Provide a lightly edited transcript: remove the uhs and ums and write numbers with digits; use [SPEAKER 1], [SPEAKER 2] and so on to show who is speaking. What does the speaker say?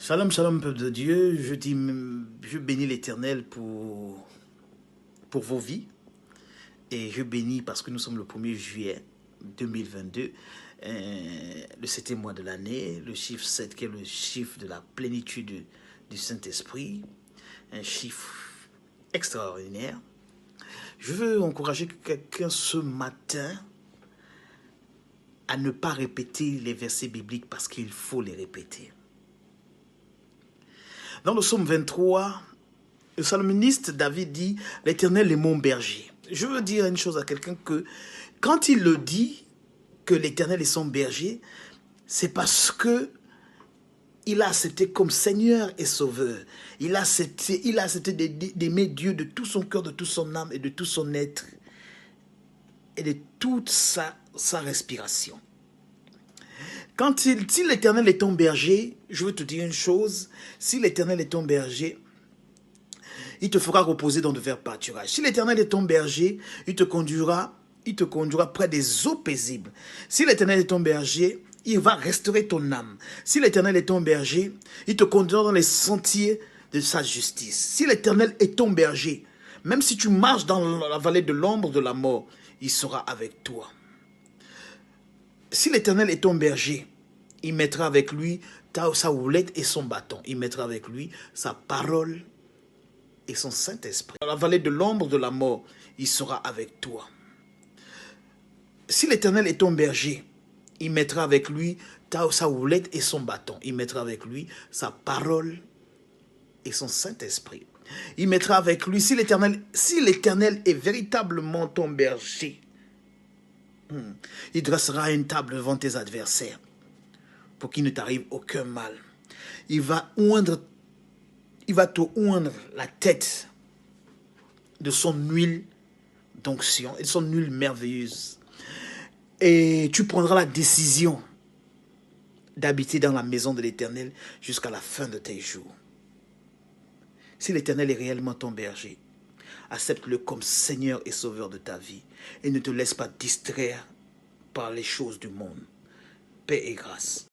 [SPEAKER 1] Shalom, shalom, peuple de Dieu. Je bénis l'Éternel pour vos vies. Et je bénis parce que nous sommes le 1er juillet 2022, le 7e mois de l'année, le chiffre 7 qui est le chiffre de la plénitude du Saint-Esprit, un chiffre extraordinaire. Je veux encourager quelqu'un ce matin à ne pas répéter les versets bibliques parce qu'il faut les répéter. Dans le psaume 23, le psalmiste David dit « L'Éternel est mon berger ». Je veux dire une chose à quelqu'un que quand il le dit, que l'Éternel est son berger, c'est parce que il a accepté comme Seigneur et Sauveur. Il a accepté d'aimer Dieu de tout son cœur, de toute son âme et de tout son être et de toute sa respiration. Si l'Éternel est ton berger, je veux te dire une chose, si l'Éternel est ton berger, il te fera reposer dans de verts pâturages. Si l'Éternel est ton berger, il te conduira près des eaux paisibles. Si l'Éternel est ton berger, il va restaurer ton âme. Si l'Éternel est ton berger, il te conduira dans les sentiers de sa justice. Si l'Éternel est ton berger, même si tu marches dans la vallée de l'ombre de la mort, il sera avec toi. Si l'Éternel est ton berger, il mettra avec lui sa houlette et son bâton. Il mettra avec lui sa parole et son Saint-Esprit. Dans la vallée de l'ombre de la mort, il sera avec toi. Si l'Éternel est ton berger, il mettra avec lui sa houlette et son bâton. Il mettra avec lui sa parole et son Saint-Esprit. Il mettra avec lui, si l'Éternel est véritablement ton berger, il dressera une table devant tes adversaires pour qu'il ne t'arrive aucun mal. Il va te oindre la tête de son huile d'onction et de son huile merveilleuse. Et tu prendras la décision d'habiter dans la maison de l'Éternel jusqu'à la fin de tes jours. Si l'Éternel est réellement ton berger, accepte-le comme Seigneur et Sauveur de ta vie et ne te laisse pas distraire par les choses du monde. Paix et grâce.